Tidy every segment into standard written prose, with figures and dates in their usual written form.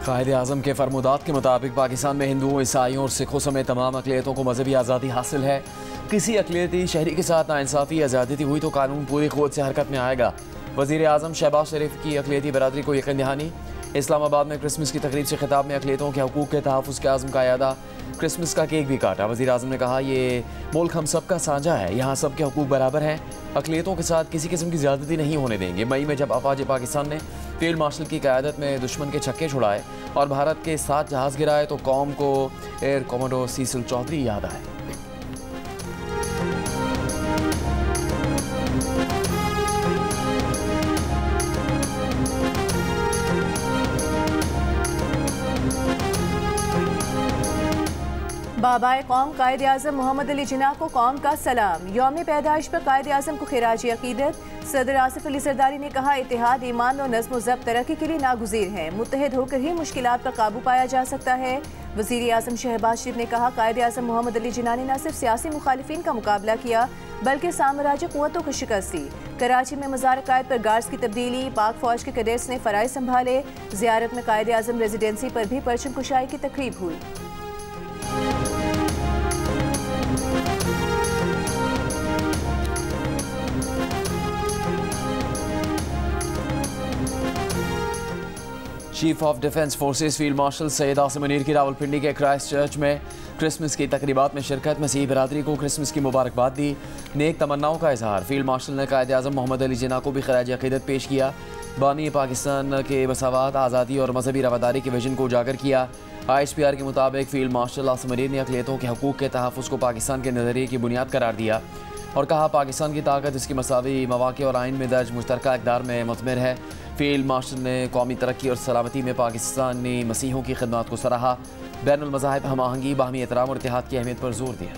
कायद-ए-आज़म के फरमुदात के मुताबिक पाकिस्तान में हिंदुओं, ईसाइयों और सिखों समेत तमाम अक़लियतों को मजहबी आज़ादी हासिल है। किसी अक़लियती शहरी के साथ नाइंसाफ़ी या ज़्यादती हुई तो कानून पूरी क़ुव्वत से हरकत में आएगा। वज़ीर आज़म शहबाज शरीफ की अक़लियती बरादरी को यकीन दहानी। इस्लामाबाद में क्रिसमस की तकरीब से खिताब में अक़लियतों के हकूक़ के तहफ़्फ़ुज़ के आज़म का यादा। क्रिसमस का केक भी काटा। वज़ीर आज़म ने कहा, ये मुल्क हम सब का साझा है, यहाँ सब के हकूक़ बराबर हैं। अक़लियतों के साथ किसी किस्म की ज़्यादती नहीं होने देंगे। मई में जब अफ़वाज पाकिस्तान ने फील्ड मार्शल की क़यादत में दुश्मन के छक्के छुड़ाए और भारत के 7 जहाज़ गिराए तो कौम को एयर कमांडो सीसिल चौधरी याद आए। बाबाए कौम कायद-ए-आज़म मोहम्मद अली जिन्ना को कौम का सलाम। यौम पैदाइश पर कायद-ए-आज़म को खिराजी अकीदत। सदर आसिफ अली ज़रदारी ने कहा, इत्तेहाद, ईमान और नज़्म व ज़ब्त तरक्की के लिए नागुज़ीर है। मुत्तहिद होकर ही मुश्किलात पर काबू पाया जा सकता है। वज़ीर आज़म शहबाज शरीफ ने कहा, कायद-ए-आज़म मोहम्मद अली जिन्ना ने न सिर्फ सियासी मुखालिफिन का मुकाबला किया बल्कि साम्राज्य क़ुव्वतों को शिकस्त दी। कराची में मज़ार क़ायद पर गार्ड्स की तब्दीली, पाक फ़ौज के कैडेट्स ने फ़राइज़ संभाले। ज़ियारत में कायद-ए-आज़म रेजिडेंसी पर भी परचम कुशाई की तकरीब हुई। Chief of defence forces field marshal Syed Asim Munir की रावलपिंडी के क्राइस्ट चर्च में क्रिसमस की तकरीबात में शिरकत। मसीही बरादरी को क्रिसमस की मुबारकबाद दी, नेक तमन्नाओं का इजहार। फील्ड मार्शल ने कायद-ए-आज़म मोहम्मद अली जिन्ना को भी खराज अक़ीदत पेश किया। बानी पाकिस्तान के मसावात, आज़ादी और मजहबी रवादारी के विजन को उजागर किया। ISPR के मुताबिक फील्ड मार्शल आसिम मुनीर ने अक़लियतों के हकूक़ के तहफ़्फ़ुज़ को पाकिस्तान के नज़रिए की बुनियाद करार दिया और कहा, पाकिस्तान की ताकत इसकी मसावी मवाक़े और आइन में दर्ज मुश्तरका इक़दार में मुतमिर है। फील्ड मार्शल ने कौमी तरक्की और सलामती में पाकिस्तानी मसीहों की खिदमत को सराहा। बैनुल मज़ाहिब हम आहंगी, बाहमी एहतराम और इत्तेहाद की अहमियत पर जोर दिया।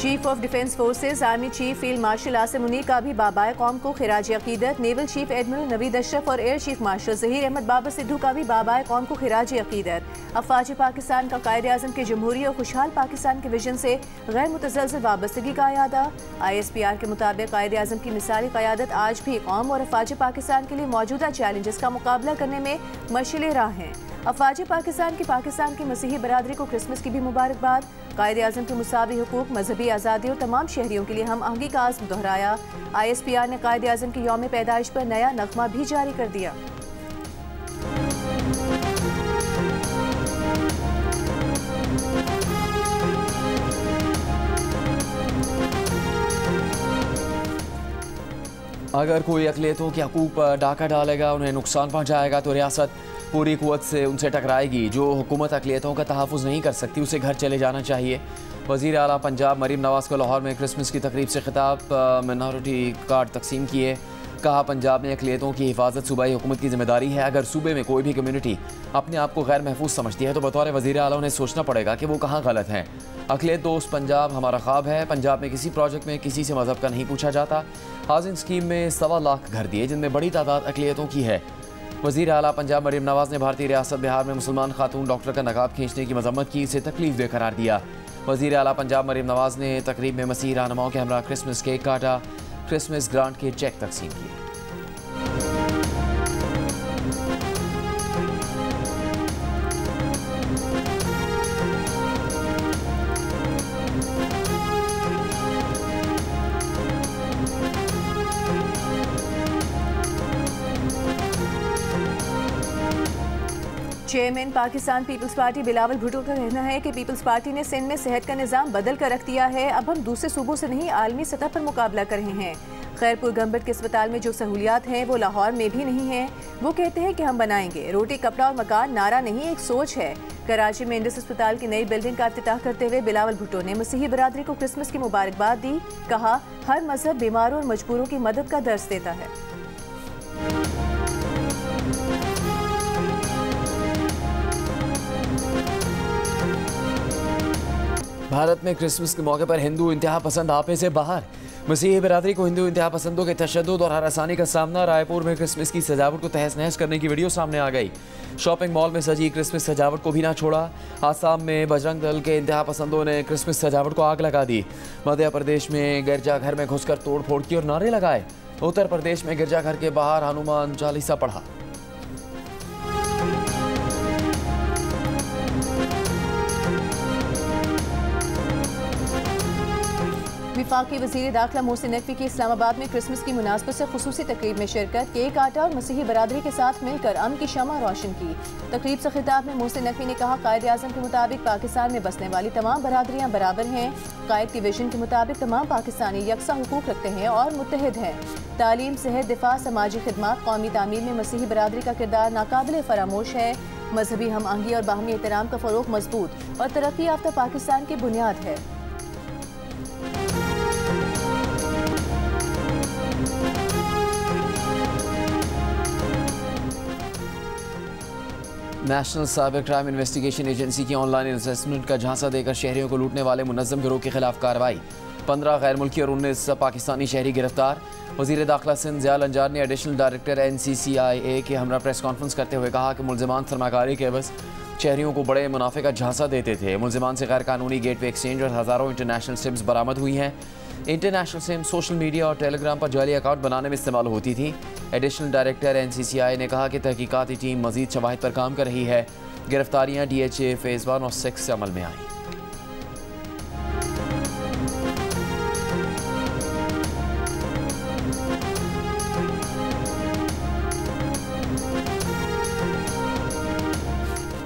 Chief of defence forces army chief field marshal Asim Munir का भी बाबाए कौम को खिराजी अकीदत। Naval chief admiral Naveed Ashraf और air chief marshal Zaheer Ahmed Babar Sidhu का भी बाबाए कौम को खिराजी अकीदत। अफ़वाज पाकिस्तान का कायद-ए-आज़म के जमहूरी और खुशहाल पाकिस्तान के विजन से गैर मुतज़लज़ल वाबस्तगी का यादा। ISPR के मुताबिक कायद-ए-आज़म की मिसाली क़यादत आज भी कौम और अफ़वाज पाकिस्तान के लिए मौजूदा चैलेंजेस का मुकाबला करने में मशाल राह हैं। अफ़वाज पाकिस्तान की मसीही बरादरी को क्रिसमस की भी मुबारकबाद। कायद-ए-आज़म के मुसावी हुकूक, मजहबी आज़ादी और तमाम शहरियों के लिए हम आहंगी का आज़म दोहराया। ISPR ने कायद-ए-आज़म की यौम पैदाइश पर नया नग़मा भी जारी कर दिया। अगर कोई अक़लियतों के हकूक़ पर डाका डालेगा, उन्हें नुकसान पहुँचाएगा तो रियासत पूरी क़ुव्वत से उनसे टकराएगी। जो हुकूमत अक़लियतों का तहफ़्फ़ुज़ नहीं कर सकती उसे घर चले जाना चाहिए। वज़ीर आला पंजाब मरीम नवाज़ को लाहौर में क्रिसमस की तकरीब से खिताब, मिनॉरिटी कार्ड तकसीम किए। कहा, पंजाब में अक़लियतों की हिफाजत सूबाई हुकूमत की ज़िम्मेदारी है। अगर सूबे में कोई भी कम्यूनिटी अपने आप को गैर महफूज समझती है तो बतौर वज़ीर आला उन्हें सोचना पड़ेगा कि वो कहाँ गलत हैं। अक़लियत दोस्त पंजाब हमारा ख्वाब है। पंजाब में किसी प्रोजेक्ट में किसी से मज़हब का नहीं पूछा जाता। हाउसिंग स्कीम में 1.25 लाख घर दिए जिनमें बड़ी तादाद अक़लियतों की है। वज़ीर आला पंजाब मरीम नवाज़ ने भारतीय रियासत बिहार में मुसलमान खातून डॉक्टर का नकाब खींचने की मजम्मत की, इसे तकलीफ दे करार दिया। वज़ीर आला पंजाब मरीम नवाज़ ने तकरीब में मसीही रहनुमाओं के हमरा क्रिसमस केक काटा, क्रिसमस ग्रांट के चेक तकसीम किए। Chairman Pakistan Peoples Party Bilawal Bhutto का कहना है कि पीपल्स पार्टी ने सिंध में सेहत का निज़ाम बदल कर रख दिया है। अब हम दूसरे सूबों से नहीं, आलमी सतह पर मुकाबला कर रहे हैं। खैरपुर गंबट के अस्पताल में जो सहूलियात हैं वो लाहौर में भी नहीं हैं। वो कहते हैं कि हम बनाएंगे। रोटी, कपड़ा और मकान नारा नहीं, एक सोच है। कराची में इंडस अस्पताल की नई बिल्डिंग का इफ्तिताह करते हुए बिलावल भुट्टो ने मसीही बरादरी को क्रिसमस की मुबारकबाद दी। कहा, हर मजहब बीमारों और मजबूरों की मदद का दर्स देता है। भारत में क्रिसमस के मौके पर हिंदू इंतहा पसंद आपे से बाहर। मसीही बिरादरी को हिंदू इंतहा पसंदों के तशद्दुद और हरासानी का सामना। रायपुर में क्रिसमस की सजावट को तहस नहस करने की वीडियो सामने आ गई। शॉपिंग मॉल में सजी क्रिसमस सजावट को भी ना छोड़ा। आसाम में बजरंग दल के इंतहा पसंदों ने क्रिसमस सजावट को आग लगा दी। मध्य प्रदेश में गिरजाघर में घुसकर तोड़फोड़ की और नारे लगाए। उत्तर प्रदेश में गिरजाघर के बाहर हनुमान चालीसा पढ़ा। वफाकी वज़ीर दाखिला मोहसिन नकवी की इस्लामाबाद में क्रिसमस की मुनासबत से खुसूसी तकरीब में शिरकत। केक काटा और मसीही बरादरी के साथ मिलकर अमन की शमा रोशन की। तकरीब से खिताब में मोहसिन नकवी ने कहा, कायद आज़म के मुताबिक पाकिस्तान में बसने वाली तमाम बरादरियाँ बराबर हैं। कायद की विजन के मुताबिक तमाम पाकिस्तानी यकसा हुकूक रखते हैं और मुत्तहिद हैं। तालीम, सेहत, दिफा, समाजी खिदमात, कौमी तामीर में मसीही बरादरी का किरदार नाकाबिल फरामोश है। मजहबी हम आहंगी और बाहमी एहतराम का फ़रोग़ मजबूत और तरक्की याफ्ता पाकिस्तान की बुनियाद है। National cyber crime investigation agency की ऑनलाइन असेसमेंट का झांसा देकर शहरियों को लूटने वाले मुनज़्ज़म गिरोह के खिलाफ कार्रवाई। 15 गैर मुल्की और 19 पाकिस्तानी शहरी गिरफ्तार। वज़ीर दाखिला सिंध ज़ियाल अंजार ने एडिशनल डायरेक्टर NCCIA के हमरा प्रेस कॉन्फ्रेंस करते हुए कहा कि मुलज़िमान सरमाकारी के एवज़ शहरियों को बड़े मुनाफे का झांसा देते थे। मुलज़िमान से गैर कानूनी गेटवे एक्सचेंज और हज़ारों इंटरनेशनल सिम्स बरामद हुई हैं। इंटरनेशनल सिम सोशल मीडिया और टेलीग्राम पर जाली अकाउंट बनाने में इस्तेमाल होती थी। एडिशनल डायरेक्टर NCCI ने कहा कि तहकीकाती टीम मज़ीद शवाहिद पर काम कर रही है। गिरफ्तारियाँ DHA फ़ेज़ 1 और 6 से अमल में आई।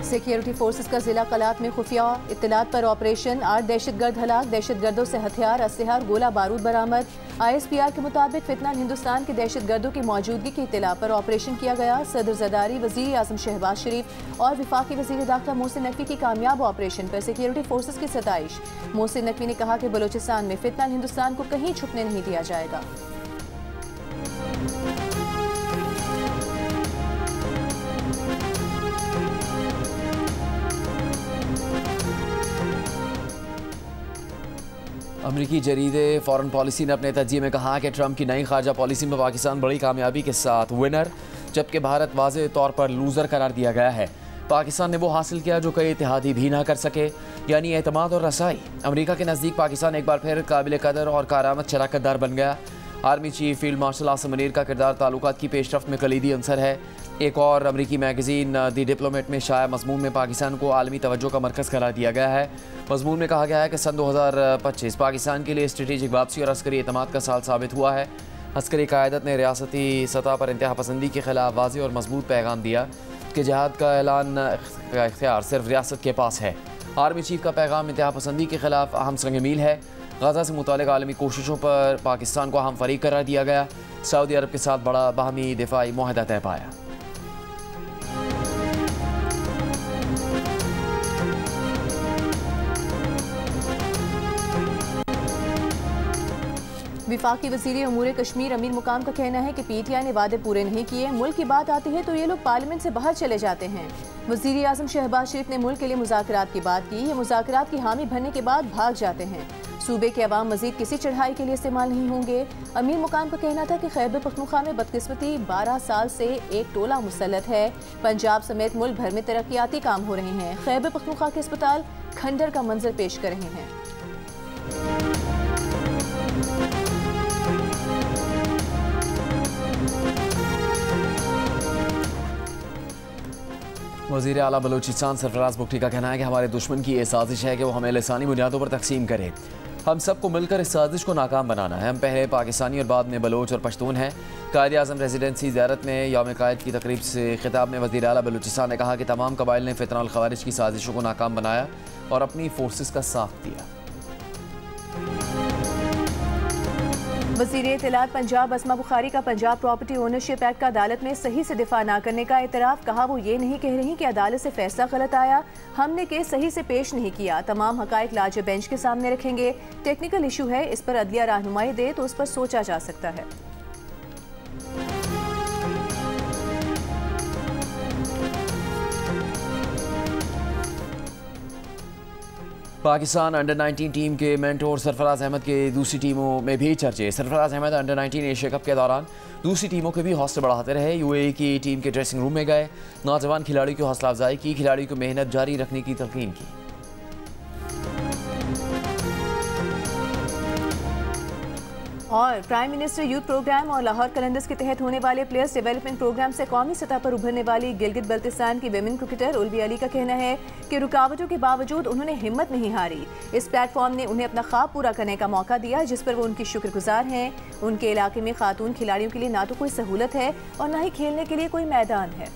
सिक्योरिटी फोर्सेस का जिला कलात में खुफिया इत्तलात पर ऑपरेशन। 8 दहशतगर्द हलाक। दहशतगर्दों से हथियार, असलहा और गोला बारूद बरामद। ISPR के मुताबिक फितनान हिंदुस्तान के दहशतगर्दों की मौजूदगी की इत्तला पर ऑपरेशन किया गया। सदर ज़रदारी, वज़ीर आज़म शहबाज शरीफ और वफाकी वज़ीर दाखिला मोहसिन नकवी की कामयाब ऑपरेशन पर सिक्योरिटी फोर्सेस की सताइश। मोहसिन नकवी ने कहा कि बलोचिस्तान में फितनान हिंदुस्तान को कहीं छुपने नहीं दिया जाएगा। अमरीकी जरीदे फॉरेन पॉलिसी ने अपने तजिए में कहा कि ट्रंप की नई खारजा पॉलिसी में पाकिस्तान बड़ी कामयाबी के साथ विनर, जबकि भारत वाज़ेह तौर पर लूज़र करार दिया गया है। पाकिस्तान ने वो हासिल किया जो कई इत्तेहादी भी ना कर सके, यानी एतमाद और रसाई। अमरीका के नज़दीक पाकिस्तान एक बार फिर काबिल कदर और कारामद शराकतदार बन गया। Army chief field marshal Asim Munir का किरदार ताल्लुकात की पेशरफ्त में कलीदी अंसर है। एक और अमरीकी मैगज़ीन द डिप्लोमेट में शाया मजमून में पाकिस्तान को आलमी तवज्जो का मरकज़ करार दिया गया है। मजमून में कहा गया है कि सन 2025 पाकिस्तान के लिए स्ट्रेटेजिक वापसी और अस्करी एतमाद का साल साबित हुआ है। अस्करी क़यादत ने रियासती सतह पर इंतहा पसंदी के खिलाफ वाज़ेह और मजबूत पैगाम दिया कि जिहाद का ऐलान का इख्तियार सिर्फ रियासत के पास है। आर्मी चीफ का पैगाम इंतहा पसंदी के खिलाफ अहम संग मील है। गज़ा से मुतालिक आलमी कोशिशों पर पाकिस्तान को अहम फरीक करार दिया गया। सऊदी अरब के साथ बड़ा बाहमी दिफाई मुआहदा तय पाया। वफाकी वज़ीर उमूर कश्मीर अमीर मुकाम का कहना है कि PTI ने वादे पूरे नहीं किए। मुल्क की बात आती है तो ये लोग पार्लियामेंट से बाहर चले जाते हैं। वज़ीर आज़म शहबाज शरीफ ने मुल्क के लिए मुज़ाकरात की बात की। ये मुज़ाकरात की हामी भरने के बाद भाग जाते हैं। सूबे के अवाम मजीद किसी चढ़ाई के लिए इस्तेमाल नहीं होंगे। अमीर मुकाम का कहना था कि खैबर पख्तूनख्वा में बदकिस्मती 12 साल से एक टोला मुसल्लत है। पंजाब समेत मुल्क भर में तरक्याती काम हो रहे हैं। खैबर पख्तूनख्वा के अस्पताल खंडर का मंजर पेश कर रहे हैं। वज़ीर आला बलूचिस्तान सरफराज बुगटी का कहना है कि हमारे दुश्मन की ये साजिश है कि वो हमें लिसानी बुनियादों पर तकसीम करे। हम सबको मिलकर इस साजिश को नाकाम बनाना है। हम पहले पाकिस्तानी और बाद में बलोच और पश्तून हैं। कायद आज़म रेजिडेंसी ज़ियारत में यौम कायद की तकरीब से खिताब में वज़ीर आला बलूचिस्तान ने कहा कि तमाम कबाइल ने फितनाल खवारिज की साजिशों को नाकाम बनाया और अपनी फोर्सेस का साथ दिया। वज़ीर इत्तलात पंजाब अस्मा बुखारी का पंजाब प्रॉपर्टी ओनरशिप एक्ट का अदालत में सही से दिफा ना करने का एतराफ़। कहा वो ये नहीं कह रही कि अदालत से फैसला गलत आया, हमने केस सही से पेश नहीं किया। तमाम हक़ाइक़ लार्जर बेंच के सामने रखेंगे। टेक्निकल इशू है, इस पर अदलिया रहनुमाई दे तो उस पर सोचा जा सकता है। पाकिस्तान अंडर 19 टीम के मेंटोर सरफराज अहमद के दूसरी टीमों में भी चर्चे। Sarfaraz Ahmed under 19 Asia cup के दौरान दूसरी टीमों के भी हौसले बढ़ाते रहे। यूएई की टीम के ड्रेसिंग रूम में गए, नौजवान खिलाड़ियों की हौसला अफजाई की, खिलाड़ियों को मेहनत जारी रखने की तलकीन की। और प्राइम मिनिस्टर यूथ प्रोग्राम और लाहौर कलंदर्स के तहत होने वाले प्लेयर्स डेवलपमेंट प्रोग्राम से कौमी सतह पर उभरने वाली गिलगित बल्तिस्तान की विमेन क्रिकेटर उल्वी अली का कहना है कि रुकावटों के बावजूद उन्होंने हिम्मत नहीं हारी। इस प्लेटफॉर्म ने उन्हें अपना ख्वाब पूरा करने का मौका दिया, जिस पर वो उनकी शुक्रगुजार हैं। उनके इलाके में खातून खिलाड़ियों के लिए ना तो कोई सहूलत है और ना ही खेलने के लिए कोई मैदान है।